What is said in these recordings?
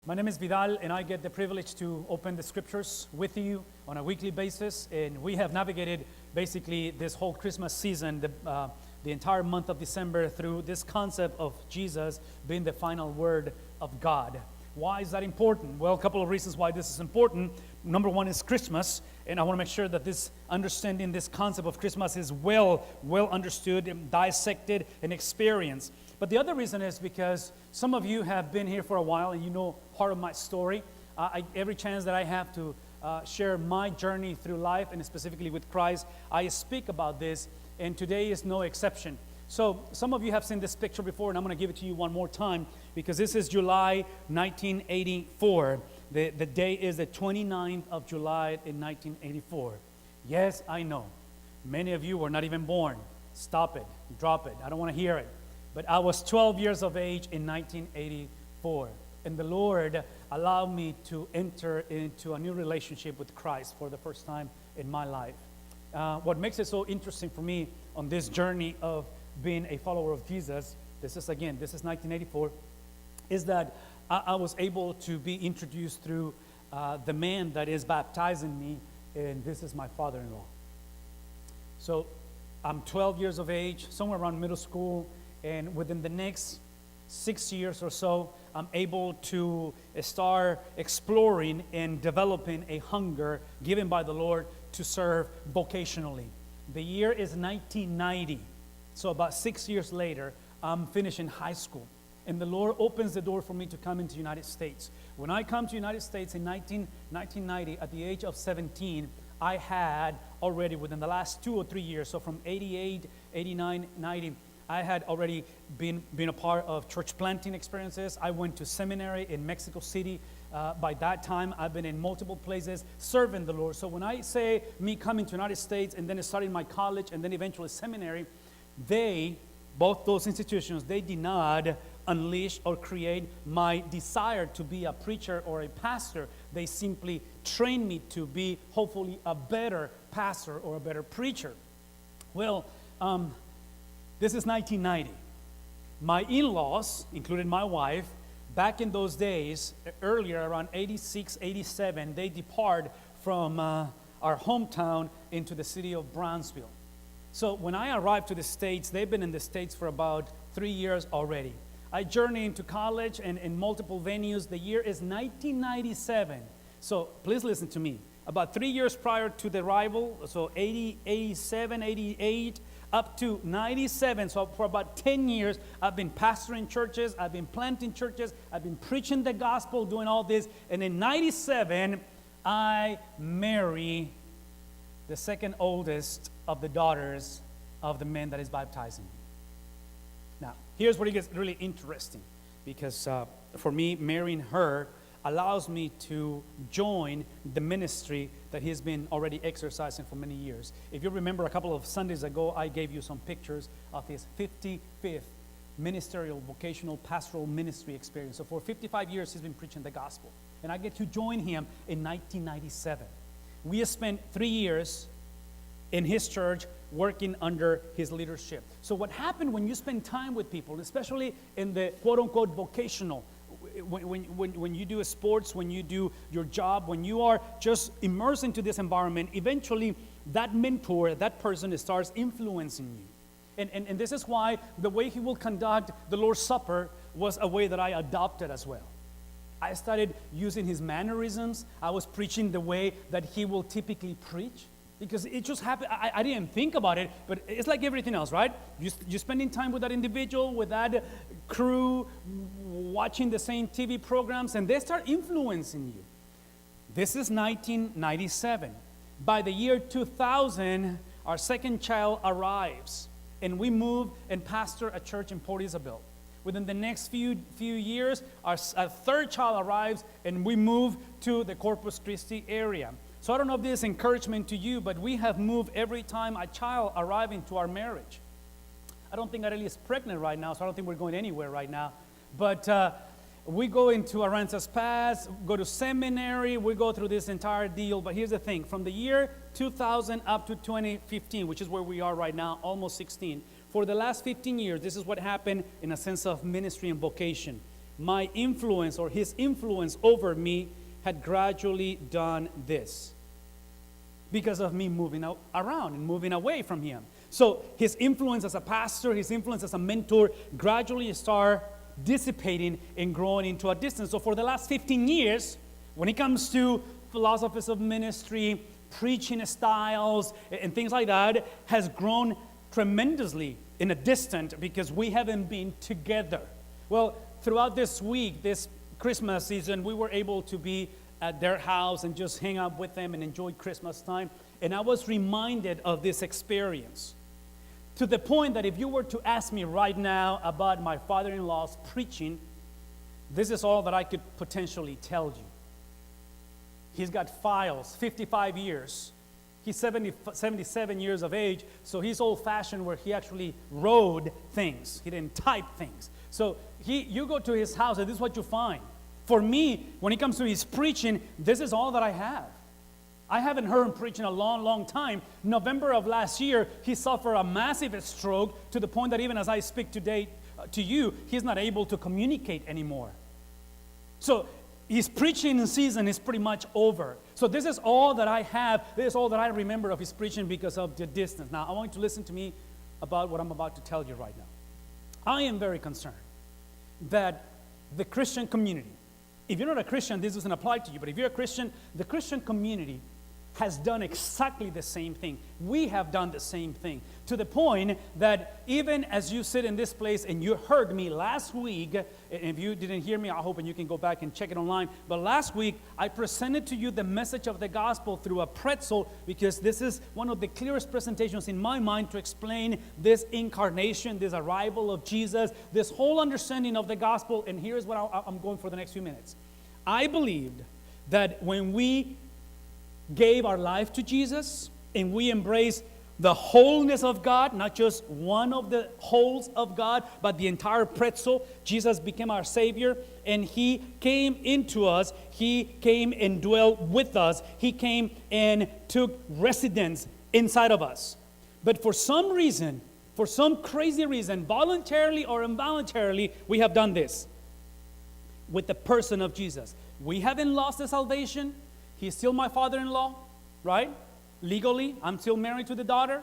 My name is Vidal, and I get the privilege to open the scriptures with you on a weekly basis. And we have navigated basically this whole Christmas season, the entire month of December, through this concept of Jesus being the final word of God. Why is that important? Well, a couple of reasons why this is important. Number one is Christmas, and I want to make sure that this understanding, this concept of Christmas is well understood, and dissected, and experienced. But the other reason is because some of you have been here for a while, and you know part of my story. Every chance that I have to share my journey through life, and specifically with Christ, I speak about this, and today is no exception. So some of you have seen this picture before, and I'm going to give it to you one more time, because this is July 1984. The day is the 29th of July in 1984. Yes, I know. Many of you were not even born. Stop it. Drop it. I don't want to hear it. But I was 12 years of age in 1984. And the Lord allowed me to enter into a new relationship with Christ for the first time in my life. What makes it so interesting for me on this journey of being a follower of Jesus, this is 1984, is that I was able to be introduced through the man that is baptizing me, and this is my father-in-law. So I'm 12 years of age, somewhere around middle school, and within the next 6 years or so, I'm able to start exploring and developing a hunger given by the Lord to serve vocationally. The year is 1990. So about 6 years later, I'm finishing high school. And the Lord opens the door for me to come into the United States. When I come to the United States in 1990, at the age of 17, I had already, within the last 2 or 3 years, so from 88, 89, 90, I had already been a part of church planting experiences. I went to seminary in Mexico City. By that time, I've been in multiple places serving the Lord. So when I say me coming to the United States and then starting my college and then eventually seminary, both those institutions, they did not unleash or create my desire to be a preacher or a pastor. They simply trained me to be, hopefully, a better pastor or a better preacher. Well, this is 1990. My in-laws, including my wife, back in those days, earlier, around 86, 87, they depart from our hometown into the city of Brownsville. So when I arrived to the States, they've been in the States for about 3 years already. I journeyed into college and in multiple venues. The year is 1997. So please listen to me. About 3 years prior to the arrival, so 80, 87, 88, up to 97. So for about 10 years, I've been pastoring churches, I've been planting churches, I've been preaching the gospel, doing all this. And in 97, I marry the second oldest of the daughters of the man that is baptizing me. Now, here's where it gets really interesting, because for me, marrying her allows me to join the ministry that he's been already exercising for many years. If you remember, a couple of Sundays ago, I gave you some pictures of his 55th ministerial, vocational, pastoral ministry experience. So for 55 years, he's been preaching the gospel. And I get to join him in 1997. We have spent 3 years in his church working under his leadership. So what happened when you spend time with people, especially in the quote-unquote vocational, when you do sports, when you do your job, when you are just immersed into this environment, eventually that mentor, that person starts influencing you. And this is why the way he will conduct the Lord's Supper was a way that I adopted as well. I started using his mannerisms. I was preaching the way that he will typically preach, because it just happened. I didn't think about it, but it's like everything else, right? You're spending time with that individual, with that crew, watching the same TV programs, and they start influencing you. This is 1997. By the year 2000, our second child arrives, and we move and pastor a church in Port Isabel. Within the next few years, our third child arrives, and we move to the Corpus Christi area. So I don't know if this is encouragement to you, but we have moved every time a child arrives into our marriage. I don't think Arely is pregnant right now, so I don't think we're going anywhere right now. But we go into Aransas Pass, go to seminary, we go through this entire deal. But here's the thing, from the year 2000 up to 2015, which is where we are right now, almost 16, for the last 15 years, this is what happened in a sense of ministry and vocation. my influence or his influence over me had gradually done this because of me moving around and moving away from him. So his influence as a pastor, his influence as a mentor gradually start dissipating and growing into a distance. So for the last 15 years, when it comes to philosophies of ministry, preaching styles, and things like that, has grown tremendously in a distance because we haven't been together. Well, throughout this week, this Christmas season, we were able to be at their house and just hang out with them and enjoy Christmas time. And I was reminded of this experience to the point that if you were to ask me right now about my father-in-law's preaching, this is all that I could potentially tell you. He's got files, 55 years. He's 77 years of age, so he's old-fashioned where he actually wrote things. He didn't type things. So you go to his house and this is what you find. For me, when it comes to his preaching, this is all that I have. I haven't heard him preach in a long, long time. November of last year, he suffered a massive stroke to the point that even as I speak today to you, he's not able to communicate anymore. So his preaching season is pretty much over. So this is all that I have. This is all that I remember of his preaching because of the distance. Now, I want you to listen to me about what I'm about to tell you right now. I am very concerned that the Christian community, if you're not a Christian, this doesn't apply to you, but if you're a Christian, the Christian community has done exactly the same thing. We have done the same thing to the point that even as you sit in this place and you heard me last week, and if you didn't hear me, I hope and you can go back and check it online, but last week I presented to you the message of the gospel through a pretzel because this is one of the clearest presentations in my mind to explain this incarnation, this arrival of Jesus, this whole understanding of the gospel, and here's what I'm going for the next few minutes. I believed that when we gave our life to Jesus and we embraced the wholeness of God, not just one of the wholes of God, but the entire pretzel. Jesus became our Savior and He came into us. He came and dwelt with us. He came and took residence inside of us. But for some reason, for some crazy reason, voluntarily or involuntarily, we have done this with the person of Jesus. We haven't lost the salvation. He's still my father-in-law, right? Legally, I'm still married to the daughter.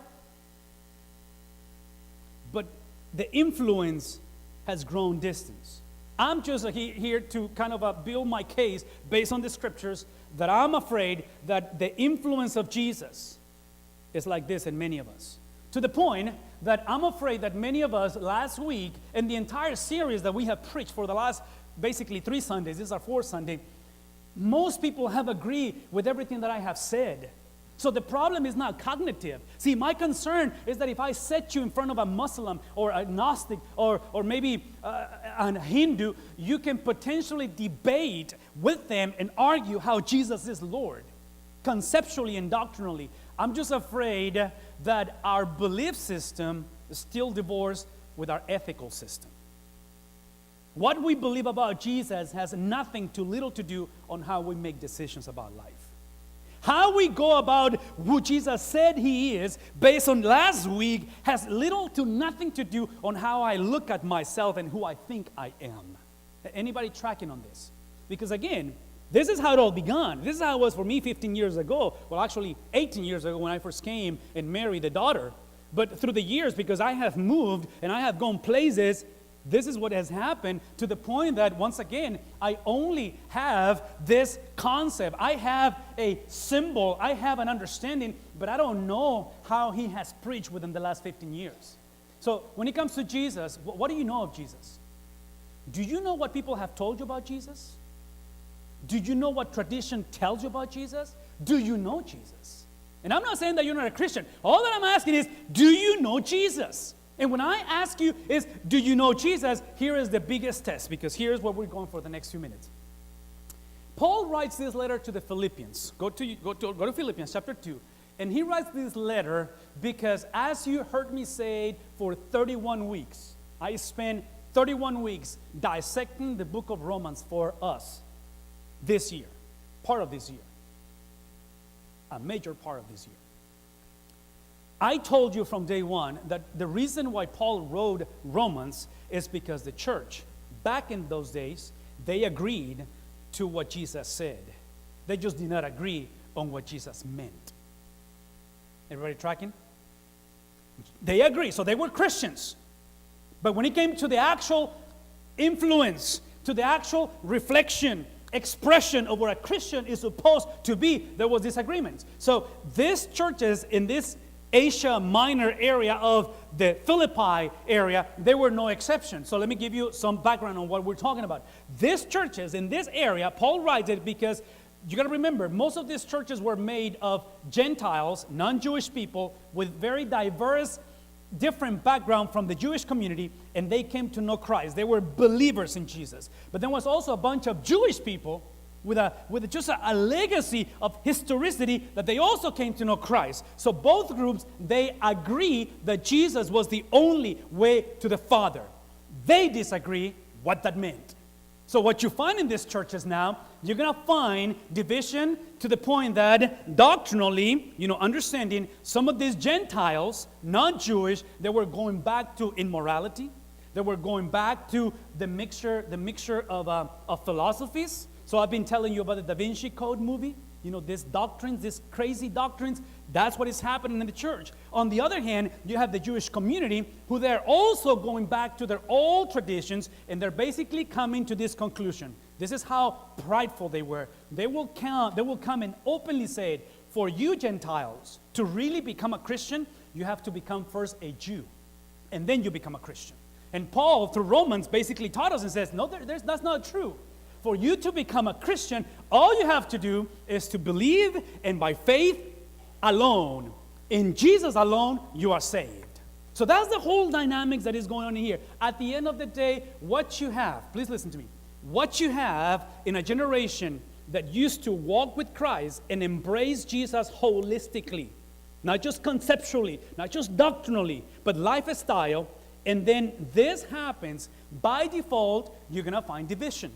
But the influence has grown distance. I'm just here to kind of build my case based on the scriptures that I'm afraid that the influence of Jesus is like this in many of us. To the point that I'm afraid that many of us last week and the entire series that we have preached for the last basically 3 Sundays, this is our 4th Sunday, most people have agreed with everything that I have said. So the problem is not cognitive. See, my concern is that if I set you in front of a Muslim or a Gnostic or maybe a Hindu, you can potentially debate with them and argue how Jesus is Lord, conceptually and doctrinally. I'm just afraid that our belief system is still divorced with our ethical system. What we believe about Jesus has nothing to little to do on how we make decisions about life. How we go about who Jesus said He is based on last week has little to nothing to do on how I look at myself and who I think I am. Anybody tracking on this? Because again, this is how it all began. This is how it was for me 15 years ago. Well, actually 18 years ago when I first came and married a daughter. But through the years, because I have moved and I have gone places, this is what has happened to the point that, once again, I only have this concept. I have a symbol. I have an understanding, but I don't know how He has preached within the last 15 years. So when it comes to Jesus, what do you know of Jesus? Do you know what people have told you about Jesus? Do you know what tradition tells you about Jesus? Do you know Jesus? And I'm not saying that you're not a Christian. All that I'm asking is, do you know Jesus? And when I ask you is, do you know Jesus? Here is the biggest test, because here's what we're going for the next few minutes. Paul writes this letter to the Philippians. Go to Philippians chapter 2. And he writes this letter because, as you heard me say, for 31 weeks, I spent 31 weeks dissecting the book of Romans for us this year, part of this year, a major part of this year. I told you from day one that the reason why Paul wrote Romans is because the church back in those days, they agreed to what Jesus said. They just did not agree on what Jesus meant. Everybody tracking? They agree. So they were Christians. But when it came to the actual influence, to the actual reflection, expression of what a Christian is supposed to be, there was disagreements. So these churches in this Asia Minor area of the Philippi area, there were no exception. So let me give you some background on what we're talking about. These churches in this area, Paul writes it because you got to remember, most of these churches were made of Gentiles, non-Jewish people with very diverse, different background from the Jewish community, and they came to know Christ. They were believers in Jesus. But there was also a bunch of Jewish people with just a legacy of historicity that they also came to know Christ. So both groups, they agree that Jesus was the only way to the Father. They disagree what that meant. So what you find in these churches now, you're going to find division to the point that doctrinally, understanding some of these Gentiles, non-Jewish, they were going back to immorality. They were going back to the mixture of philosophies. So I've been telling you about the Da Vinci Code movie. These doctrines, these crazy doctrines, that's what is happening in the church. On the other hand, you have the Jewish community who they're also going back to their old traditions, and they're basically coming to this conclusion. This is how prideful they were. They will come and openly say it. For you Gentiles to really become a Christian, you have to become first a Jew, and then you become a Christian. And Paul, through Romans, basically taught us and says, no, that's not true. For you to become a Christian, all you have to do is to believe, and by faith alone, in Jesus alone, you are saved. So that's the whole dynamics that is going on here. At the end of the day, what you have, please listen to me, what you have in a generation that used to walk with Christ and embrace Jesus holistically, not just conceptually, not just doctrinally, but lifestyle, and then this happens, by default, you're going to find division.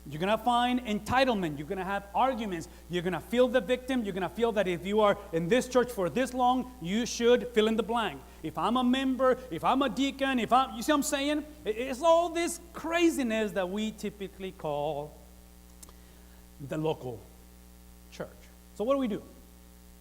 You're going to find entitlement. You're going to have arguments. You're going to feel the victim. You're going to feel that if you are in this church for this long, you should fill in the blank. If I'm a member, if I'm a deacon, you see what I'm saying? It's all this craziness that we typically call the local church. So what do we do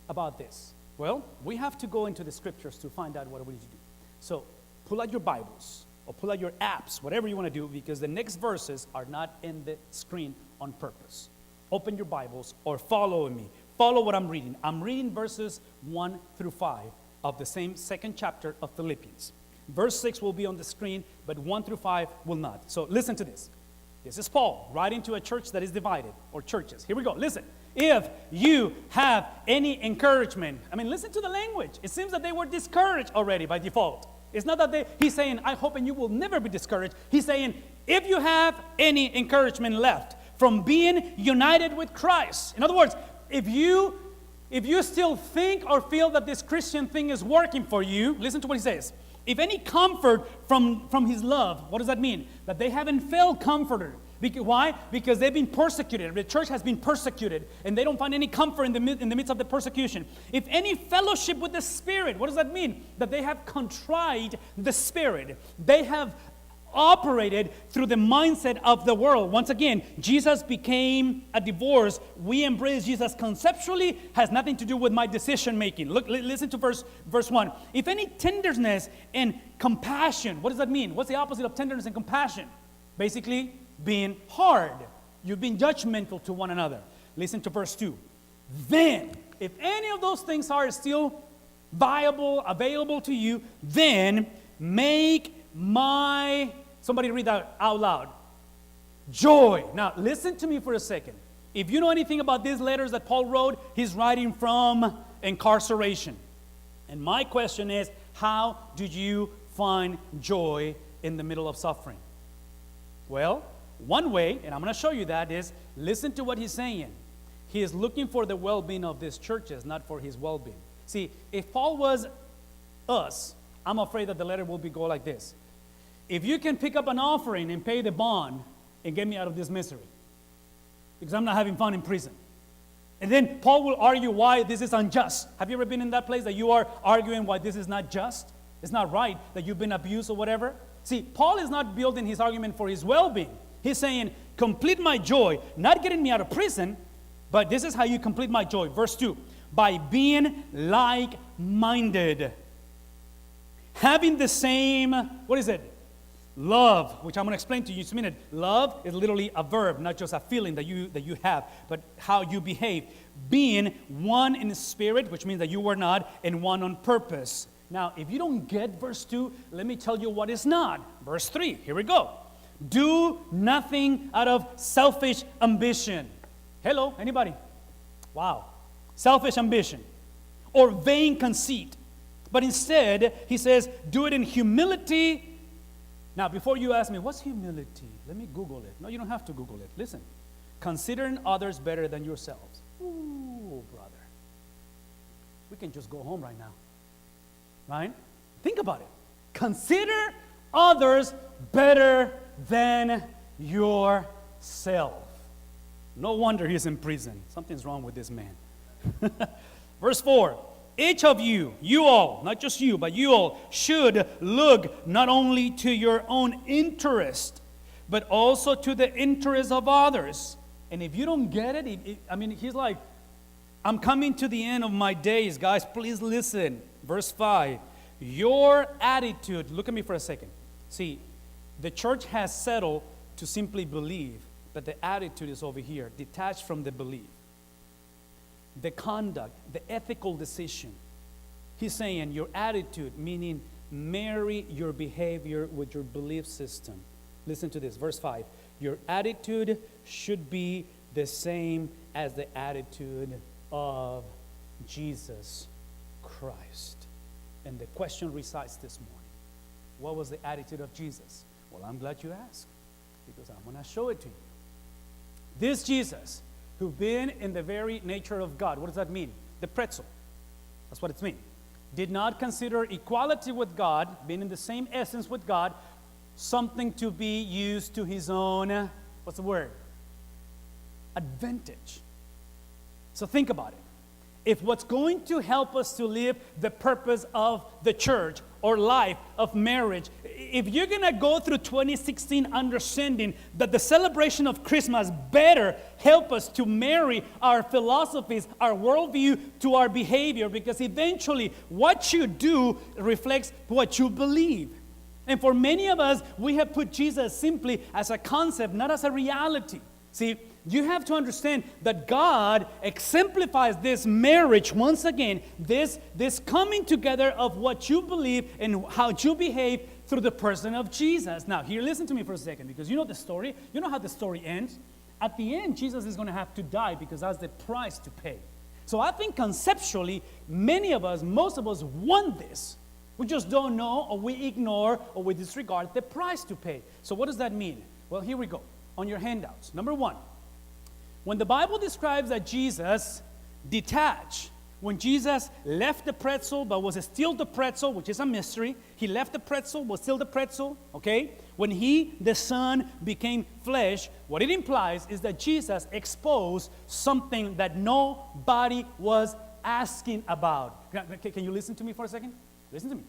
about this? Well, we have to go into the scriptures to find out what we need to do. So pull out your Bibles, or pull out your apps, whatever you want to do, because the next verses are not in the screen on purpose. Open your Bibles or follow me. Follow what I'm reading. I'm reading verses 1 through 5 of the same second chapter of Philippians. Verse 6 will be on the screen, but 1 through 5 will not. So listen to this. This is Paul writing to a church that is divided, or churches. Here we go. Listen. If you have any encouragement, listen to the language. It seems that they were discouraged already by default. It's not that he's saying, I hope and you will never be discouraged. He's saying, if you have any encouragement left from being united with Christ. In other words, if you still think or feel that this Christian thing is working for you, listen to what he says. If any comfort from his love, what does that mean? That they haven't felt comforted. Why? Because they've been persecuted. The church has been persecuted, and they don't find any comfort in the midst of the persecution. If any fellowship with the Spirit, what does that mean? That they have contrite the Spirit. They have operated through the mindset of the world. Once again, Jesus became a divorce. We embrace Jesus conceptually, has nothing to do with my decision making. Look, listen to verse 1. If any tenderness and compassion, what does that mean? What's the opposite of tenderness and compassion? Basically, being hard. You've been judgmental to one another. Listen to verse 2. Then, if any of those things are still viable, available to you, then make my, somebody read that out loud, joy. Now, listen to me for a second. If you know anything about these letters that Paul wrote, he's writing from incarceration. And my question is, how do you find joy in the middle of suffering? Well, one way, and I'm going to show you that, is listen to what he's saying. He is looking for the well-being of these churches, not for his well-being. See, if Paul was us, I'm afraid that the letter will go like this. If you can pick up an offering and pay the bond and get me out of this misery, because I'm not having fun in prison. And then Paul will argue why this is unjust. Have you ever been in that place that you are arguing why this is not just? It's not right that you've been abused or whatever? See, Paul is not building his argument for his well-being. He's saying, complete my joy, not getting me out of prison, but this is how you complete my joy. Verse 2, by being like-minded, having the same, what is it? Love, which I'm going to explain to you in just a minute. Love is literally a verb, not just a feeling that you have, but how you behave. Being one in the spirit, which means that you were not, and one on purpose. Now, if you don't get verse 2, let me tell you what is not. Verse 3, here we go. Do nothing out of selfish ambition. Hello, anybody? Wow. Selfish ambition or vain conceit. But instead, he says, do it in humility. Now, before you ask me, what's humility? Let me Google it. No, you don't have to Google it. Listen. Considering others better than yourselves. Ooh, brother. We can just go home right now. Right? Think about it. Consider others better than yourself. No wonder he's in prison. Something's wrong with this man. Verse 4. Each of you, you all, not just you, but you all, should look not only to your own interest, but also to the interest of others. And if you don't get it, he's like, I'm coming to the end of my days, guys. Please listen. Verse 5. Your attitude, look at me for a second. See, the church has settled to simply believe, but the attitude is over here, detached from the belief. The conduct, the ethical decision. He's saying your attitude, meaning marry your behavior with your belief system. Listen to this, verse 5. Your attitude should be the same as the attitude of Jesus Christ. And the question resides this morning. What was the attitude of Jesus? Well, I'm glad you asked, because I'm going to show it to you. This Jesus, who've been in the very nature of God. What does that mean? The pretzel. That's what it means. Did not consider equality with God, being in the same essence with God, something to be used to his own, what's the word? Advantage. So think about it. If what's going to help us to live the purpose of the church or life of marriage, if you're going to go through 2016 understanding that the celebration of Christmas better help us to marry our philosophies, our worldview to our behavior, because eventually what you do reflects what you believe. And for many of us, we have put Jesus simply as a concept, not as a reality. See, you have to understand that God exemplifies this marriage once again, this coming together of what you believe and how you behave through the person of Jesus. Now, here, listen to me for a second, because you know the story. You know how the story ends. At the end, Jesus is going to have to die because that's the price to pay. So I think conceptually, many of us, most of us want this. We just don't know, or we ignore, or we disregard the price to pay. So what does that mean? Well, here we go. On your handouts. Number 1. When the Bible describes that Jesus detached, when Jesus left the pretzel but was still the pretzel, which is a mystery, he left the pretzel, was still the pretzel, okay? When he, the Son, became flesh, what it implies is that Jesus exposed something that nobody was asking about. Can you listen to me for a second? Listen to me.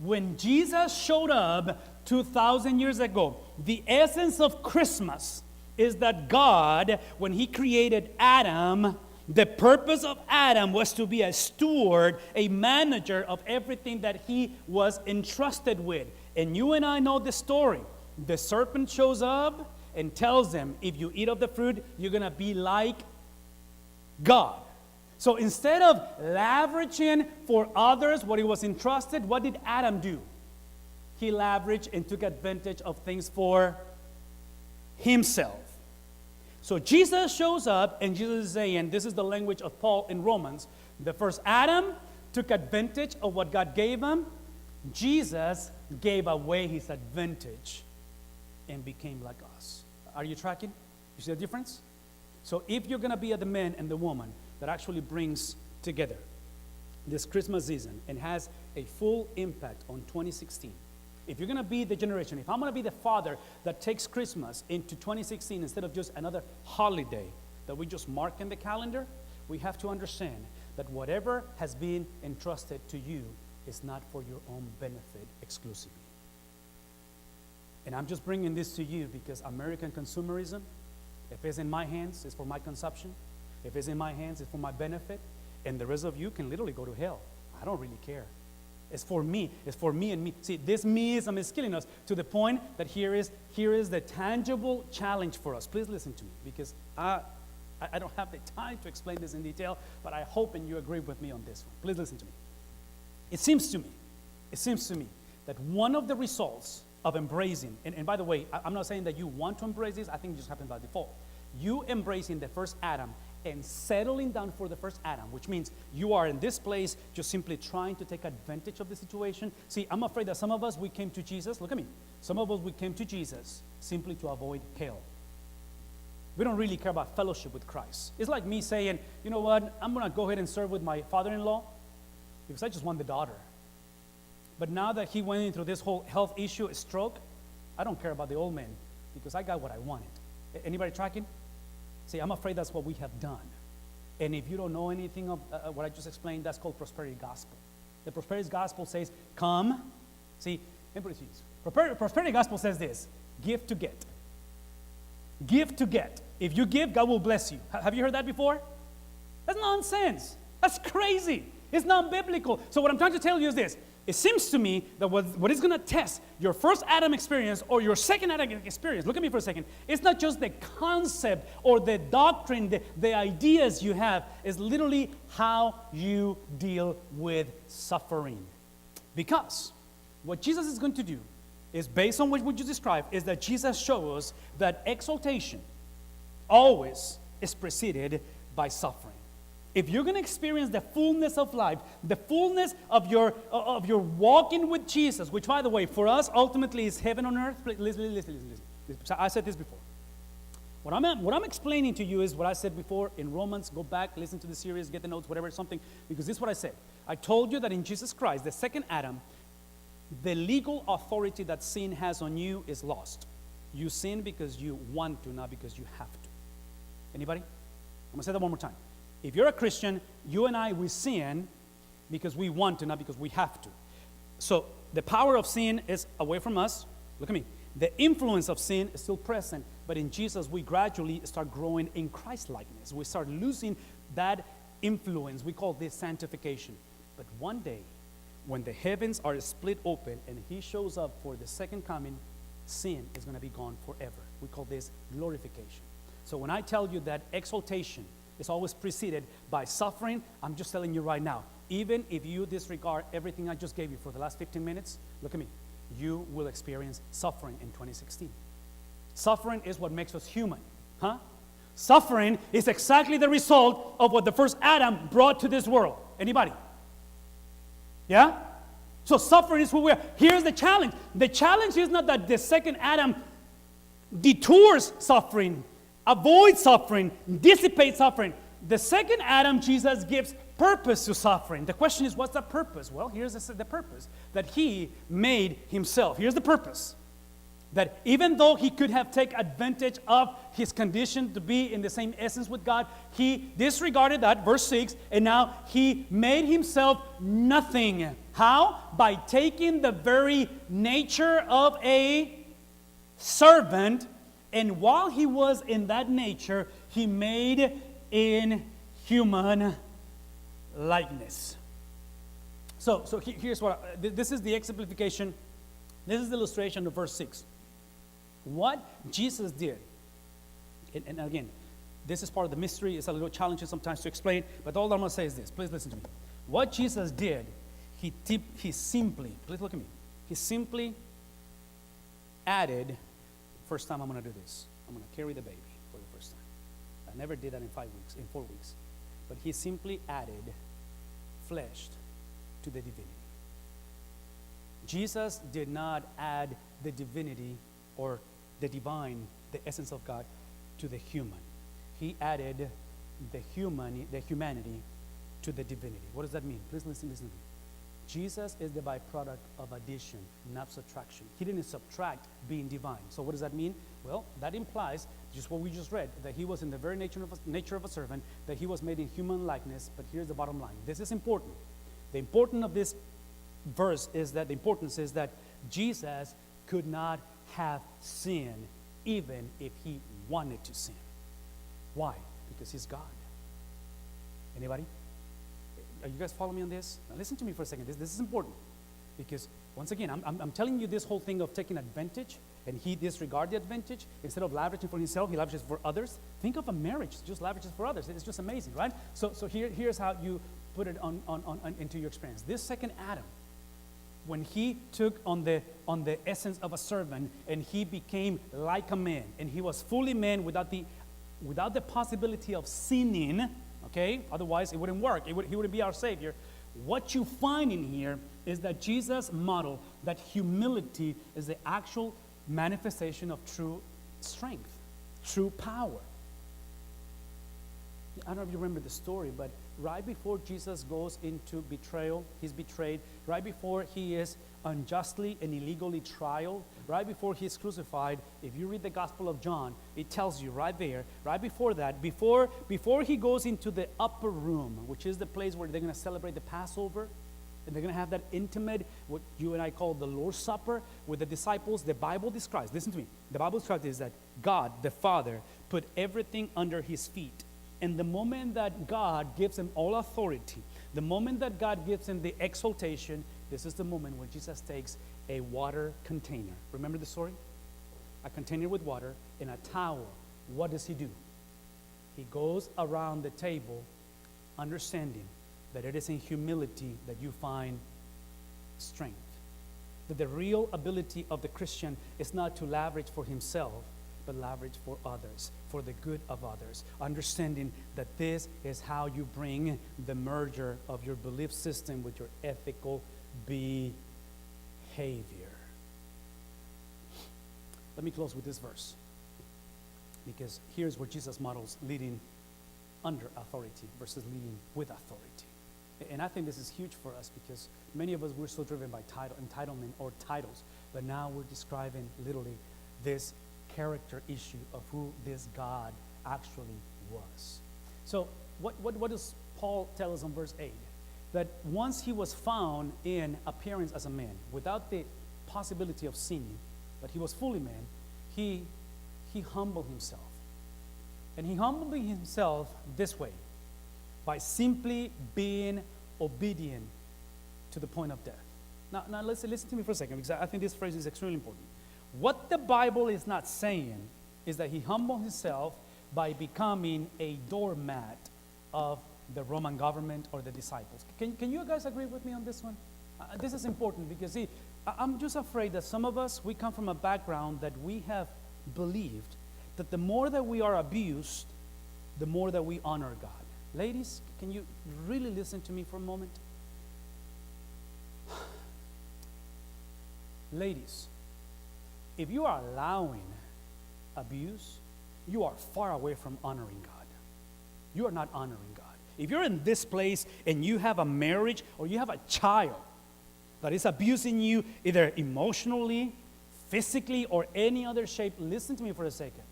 When Jesus showed up 2,000 years ago, the essence of Christmas is that God, when he created Adam, the purpose of Adam was to be a steward, a manager of everything that he was entrusted with. And you and I know the story. The serpent shows up and tells them, if you eat of the fruit, you're going to be like God. So instead of leveraging for others what he was entrusted, what did Adam do? He leveraged and took advantage of things for himself. So Jesus shows up, and Jesus is saying, this is the language of Paul in Romans, the first Adam took advantage of what God gave him. Jesus gave away his advantage and became like us. Are you tracking? You see the difference? So if you're going to be the man and the woman that actually brings together this Christmas season and has a full impact on 2016, if you're going to be the generation, if I'm going to be the father that takes Christmas into 2016 instead of just another holiday that we just mark in the calendar, we have to understand that whatever has been entrusted to you is not for your own benefit exclusively. And I'm just bringing this to you because American consumerism, if it's in my hands, it's for my consumption. If it's in my hands, it's for my benefit. And the rest of you can literally go to hell. I don't really care. It's for me. It's for me and me. See, this meism is killing us to the point that here is the tangible challenge for us. Please listen to me because I don't have the time to explain this in detail, but I hope and you agree with me on this one. Please listen to me. It seems to me that one of the results of embracing, and by the way, I'm not saying that you want to embrace this, I think it just happened by default. You embracing the first Adam and settling down for the first Adam, which means you are in this place just simply trying to take advantage of the situation. See, I'm afraid that some of us, we came to Jesus, look at me, some of us, we came to Jesus simply to avoid hell. We don't really care about fellowship with Christ. It's like me saying, you know what, I'm going to go ahead and serve with my father-in-law because I just want the daughter. But now that he went into this whole health issue, a stroke, I don't care about the old man because I got what I wanted. Anybody tracking? See, I'm afraid that's what we have done. And if you don't know anything of what I just explained, that's called prosperity gospel. The prosperity gospel says, come. See, prosperity gospel says this, give to get. Give to get. If you give, God will bless you. Have you heard that before? That's nonsense. That's crazy. It's not biblical. So what I'm trying to tell you is this. It seems to me that what is going to test your first Adam experience or your second Adam experience, look at me for a second, it's not just the concept or the doctrine, the ideas you have, it's literally how you deal with suffering. Because what Jesus is going to do is based on what you described, is that Jesus shows that exaltation always is preceded by suffering. If you're going to experience the fullness of life, the fullness of your walking with Jesus, which, by the way, for us, ultimately is heaven on earth. Listen. I said this before. What I'm explaining to you is what I said before in Romans. Go back, listen to the series, get the notes, whatever, something, because this is what I said. I told you that in Jesus Christ, the second Adam, the legal authority that sin has on you is lost. You sin because you want to, not because you have to. Anybody? I'm going to say that one more time. If you're a Christian, you and I, we sin because we want to, not because we have to. So the power of sin is away from us. Look at me. The influence of sin is still present, but in Jesus, we gradually start growing in Christ-likeness. We start losing that influence. We call this sanctification. But one day, when the heavens are split open and he shows up for the second coming, sin is going to be gone forever. We call this glorification. So when I tell you that exaltation is always preceded by suffering, I'm just telling you right now, even if you disregard everything I just gave you for the last 15 minutes, look at me, you will experience suffering in 2016. Suffering is what makes us human, huh? Suffering is exactly the result of what the first Adam brought to this world. Anybody? Yeah? So suffering is who we are. Here's the challenge. The challenge is not that the second Adam detours suffering, avoid suffering, dissipate suffering. The second Adam, Jesus, gives purpose to suffering. The question is, what's that purpose? Well, here's the purpose. That he made himself. Here's the purpose. That even though he could have taken advantage of his condition to be in the same essence with God, he disregarded that, verse 6, and now he made himself nothing. How? By taking the very nature of a servant. And while he was in that nature, he made in human likeness. So here's what, this is the exemplification, this is the illustration of verse 6. What Jesus did, and again, this is part of the mystery, it's a little challenging sometimes to explain, but all I'm going to say is this, please listen to me. What Jesus did, he simply, please look at me, he simply added. First time I'm going to do this. I'm going to carry the baby for the first time. I never did that in 4 weeks. But he simply added flesh to the divinity. Jesus did not add the divinity or the divine, the essence of God, to the human. He added the humanity to the divinity. What does that mean? Please listen to me. Jesus is the byproduct of addition, not subtraction. He didn't subtract being divine. So what does that mean? Well, that implies, just what we just read, that he was in the very nature of a servant, that he was made in human likeness. But here's the bottom line. This is important. The importance of this verse is that Jesus could not have sinned even if he wanted to sin. Why? Because he's God. Anybody? Are you guys following me on this? Now listen to me for a second. This is important. Because once again, I'm telling you this whole thing of taking advantage, and he disregard the advantage. Instead of lavishes for himself, he lavishes for others. Think of a marriage, just lavishes for others. It's just amazing, right? So here's how you put it on into your experience. This second Adam, when he took on the essence of a servant, and he became like a man, and he was fully man without the possibility of sinning, okay? Otherwise, it wouldn't work. He wouldn't be our Savior. What you find in here is that Jesus modeled that humility is the actual manifestation of true strength, true power. I don't know if you remember the story, but right before Jesus goes into betrayal, he's betrayed, right before he is unjustly and illegally trialed, right before he's crucified, if you read the Gospel of John, it tells you right there, right before that, before he goes into the upper room, which is the place where they're going to celebrate the Passover, and they're going to have that intimate, what you and I call the Lord's Supper, with the disciples. The Bible describes, listen to me, the Bible describes is that God, the Father, put everything under his feet. And the moment that God gives him all authority, the moment that God gives him the exaltation, this is the moment when Jesus takes a water container. Remember the story? A container with water and a towel. What does he do? He goes around the table understanding that it is in humility that you find strength. That the real ability of the Christian is not to leverage for himself, but leverage for others, for the good of others. Understanding that this is how you bring the merger of your belief system with your ethical behavior. Let me close with this verse, because here's where Jesus models leading under authority versus leading with authority. And I think this is huge for us, because many of us, we're so driven by entitlement or titles, but now we're describing literally this character issue of who this God actually was. So what does Paul tell us on verse 8? That once he was found in appearance as a man, without the possibility of sinning, but he was fully man, he humbled himself. And he humbled himself this way, by simply being obedient to the point of death. Now listen to me for a second, because I think this phrase is extremely important. What the Bible is not saying is that he humbled himself by becoming a doormat of the Roman government or the disciples. Can you guys agree with me on this one? This is important, because see, I'm just afraid that some of us, we come from a background that we have believed that the more that we are abused, the more that we honor God. Ladies, can you really listen to me for a moment? Ladies, if you are allowing abuse, you are far away from honoring God. You are not honoring God. If you're in this place and you have a marriage or you have a child that is abusing you either emotionally, physically, or any other shape, listen to me for a second.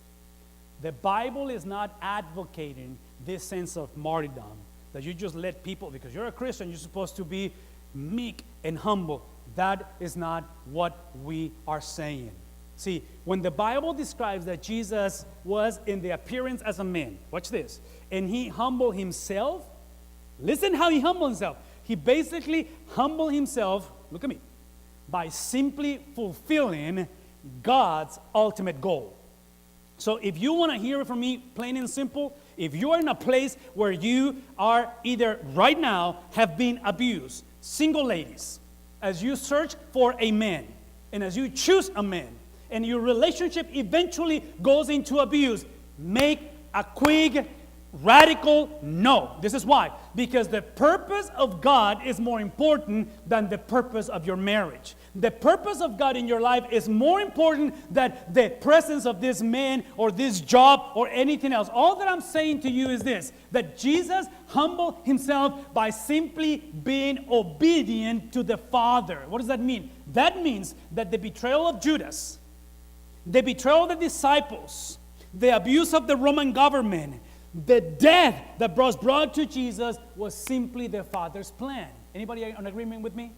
The Bible is not advocating this sense of martyrdom, that you just let people, because you're a Christian, you're supposed to be meek and humble. That is not what we are saying. See, when the Bible describes that Jesus was in the appearance as a man, watch this, and he humbled himself, listen how he humbled himself. He basically humbled himself, look at me, by simply fulfilling God's ultimate goal. So if you want to hear it from me, plain and simple, if you are in a place where you are either right now have been abused, single ladies, as you search for a man, and as you choose a man, and your relationship eventually goes into abuse, make a quick, radical no. This is why. Because the purpose of God is more important than the purpose of your marriage. The purpose of God in your life is more important than the presence of this man or this job or anything else. All that I'm saying to you is this, that Jesus humbled himself by simply being obedient to the Father. What does that mean? That means that the betrayal of Judas, the betrayal of the disciples, the abuse of the Roman government, the death that was brought to Jesus was simply the Father's plan. Anybody in agreement with me?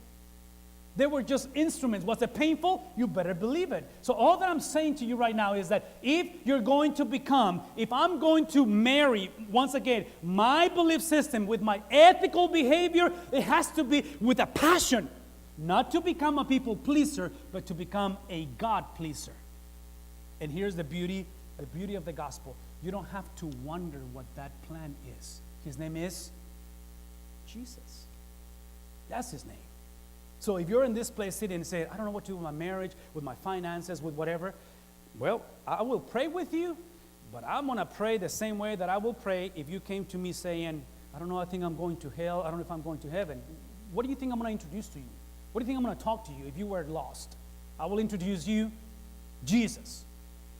They were just instruments. Was it painful? You better believe it. So all that I'm saying to you right now is that if I'm going to marry, once again, my belief system with my ethical behavior, it has to be with a passion. Not to become a people pleaser, but to become a God pleaser. And here's the beauty of the gospel. You don't have to wonder what that plan is. His name is Jesus. That's his name. So if you're in this place sitting and say, I don't know what to do with my marriage, with my finances, with whatever, well, I will pray with you, but I'm going to pray the same way that I will pray if you came to me saying, I don't know, I think I'm going to hell, I don't know if I'm going to heaven. What do you think I'm going to introduce to you? What do you think I'm going to talk to you if you were lost? I will introduce you Jesus.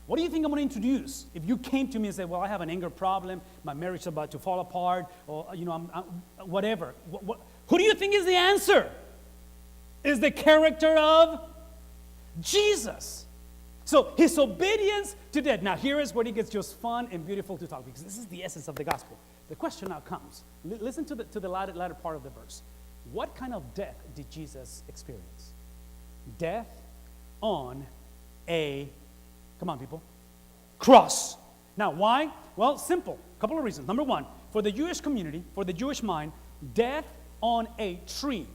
What do you think I'm going to introduce if you came to me and said, well, I have an anger problem, my marriage is about to fall apart, or, whatever. Who do you think is the answer? Is the character of Jesus. So his obedience to death. Now here is where it gets just fun and beautiful to talk, because this is the essence of the gospel. The question now comes. Listen to the latter part of the verse. What kind of death did Jesus experience? Death on a, come on people, cross. Now why? Well, simple. A couple of reasons. Number one, for the Jewish community, for the Jewish mind, death on a tree,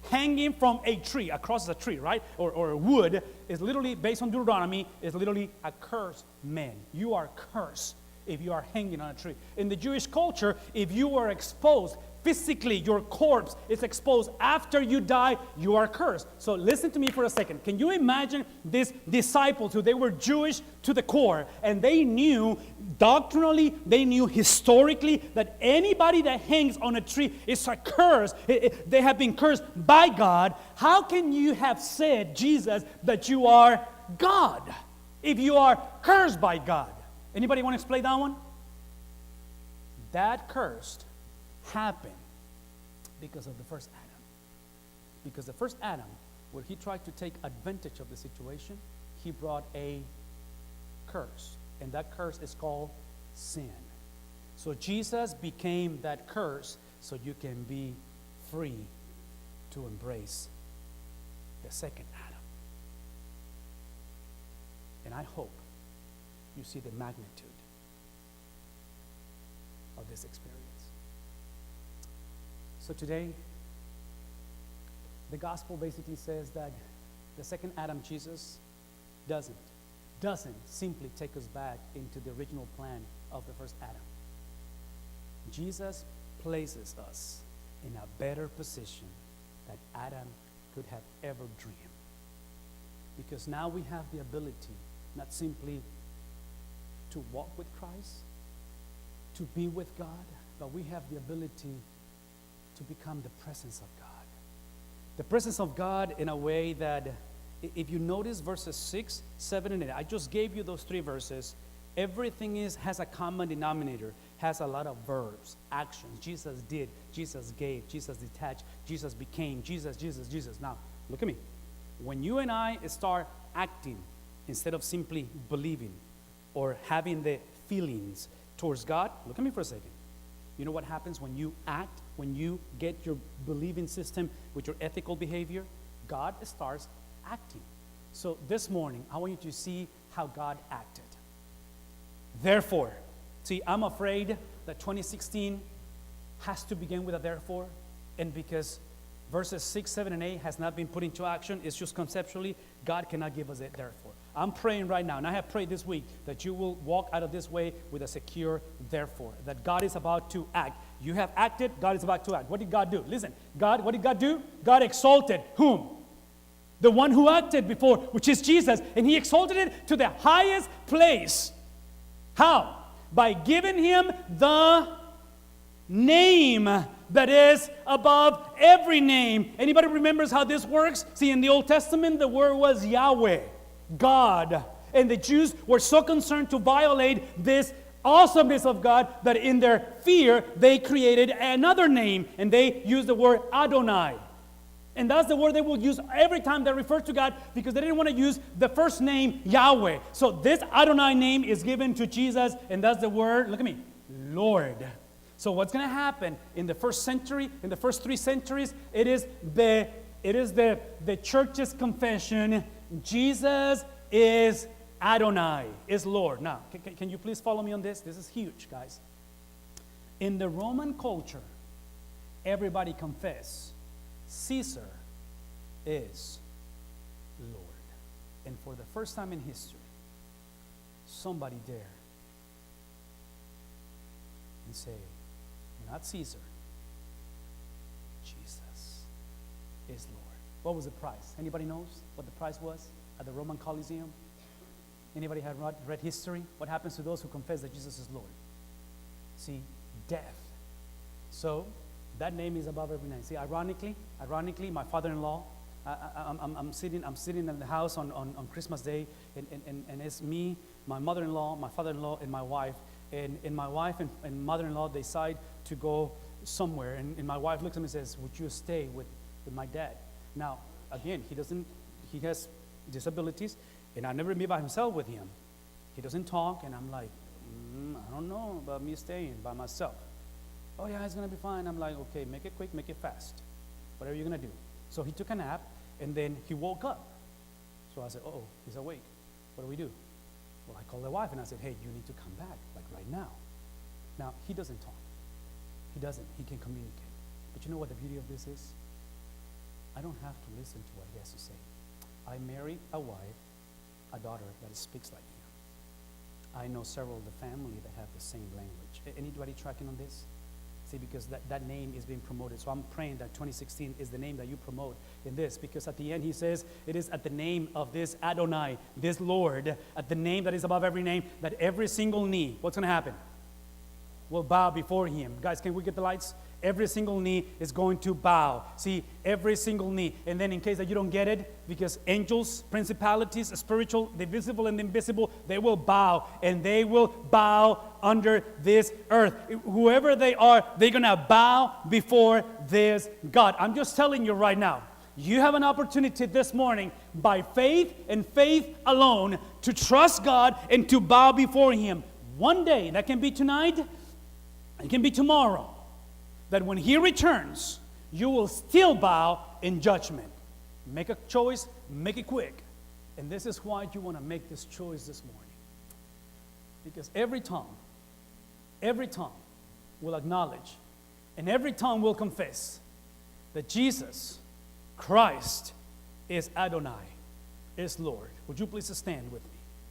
hanging from a tree, across a tree, right? Or a wood, is literally, based on Deuteronomy, is literally a cursed man. You are cursed if you are hanging on a tree. In the Jewish culture, if you are exposed, physically, your corpse is exposed after you die, you are cursed. So listen to me for a second. Can you imagine these disciples who they were Jewish to the core, and they knew doctrinally, they knew historically that anybody that hangs on a tree is a curse. They have been cursed by God. How can you have said, Jesus, that you are God if you are cursed by God? Anybody want to explain that one? That cursed happened because of the first Adam. Because the first Adam, where he tried to take advantage of the situation, he brought a curse. And that curse is called sin. So Jesus became that curse so you can be free to embrace the second Adam. And I hope you see the magnitude of this experience. So today, the gospel basically says that the second Adam, Jesus, doesn't simply take us back into the original plan of the first Adam. Jesus places us in a better position that Adam could have ever dreamed. Because now we have the ability not simply to walk with Christ, to be with God, but we have the ability to become the presence of God. The presence of God in a way that, if you notice verses 6, 7, and 8, I just gave you those three verses. Everything has a common denominator, has a lot of verbs, actions. Jesus did, Jesus gave, Jesus detached, Jesus became, Jesus. Now, look at me. When you and I start acting instead of simply believing or having the feelings towards God, look at me for a second. You know what happens when you act, when you get your believing system with your ethical behavior? God starts acting. So this morning, I want you to see how God acted. Therefore, see, I'm afraid that 2016 has to begin with a therefore, and because verses 6, 7, and 8 has not been put into action, it's just conceptually, God cannot give us a therefore. I'm praying right now, and I have prayed this week, that you will walk out of this way with a secure therefore, that God is about to act. You have acted, God is about to act. What did God do? Listen, what did God do? God exalted whom? The one who acted before, which is Jesus, and he exalted it to the highest place. How? By giving him the name that is above every name. Anybody remembers how this works? See, in the Old Testament, the word was Yahweh, God. And the Jews were so concerned to violate this awesomeness of God that in their fear, they created another name, and they used the word Adonai. And that's the word they will use every time they refer to God, because they didn't want to use the first name, Yahweh. So this Adonai name is given to Jesus, and that's the word, look at me, Lord. So what's going to happen in the first century, in the first 3 centuries, it is It is the church's confession. Jesus is Adonai, is Lord. Now, can you please follow me on this? This is huge, guys. In the Roman culture, everybody confess Caesar is Lord. And for the first time in history, somebody dare and say, not Caesar, Jesus is Lord. What was the price? Anybody knows what the price was at the Roman Colosseum? Anybody have read history? What happens to those who confess that Jesus is Lord? See, death. So that name is above every name. See, ironically, my father-in-law, I'm sitting in the house on Christmas Day, and it's me, my mother-in-law, my father-in-law, and my wife. And my wife and mother-in-law decide to go somewhere. And my wife looks at me and says, would you stay with my dad? Now, again, he has disabilities, and I've never been by himself with him. He doesn't talk, and I'm like, I don't know about me staying by myself. Oh yeah, it's going to be fine. I'm like, okay, make it quick, make it fast. Whatever you're going to do. So he took a nap, and then he woke up. So I said, oh, he's awake. What do we do? Well, I called the wife, and I said, hey, you need to come back, like right now. Now, he doesn't talk. He doesn't. He can communicate. But you know what the beauty of this is? I don't have to listen to what he has to say. I married a wife, a daughter that speaks like him. I know several of the family that have the same language. Anybody tracking on this? See, because that name is being promoted. So I'm praying that 2016 is the name that you promote in this. Because at the end he says, it is at the name of this Adonai, this Lord, at the name that is above every name, that every single knee, what's going to happen? Will bow before him. Guys, can we get the lights? Every single knee is going to bow. See, every single knee. And then in case that you don't get it, because angels, principalities, spiritual, the visible and the invisible, they will bow. And they will bow under this earth. Whoever they are, they're going to bow before this God. I'm just telling you right now, you have an opportunity this morning by faith and faith alone to trust God and to bow before him. One day, that can be tonight, it can be tomorrow. That when he returns, you will still bow in judgment. Make a choice, make it quick. And this is why you want to make this choice this morning. Because every tongue will acknowledge, and every tongue will confess that Jesus Christ is Adonai, is Lord. Would you please stand with me?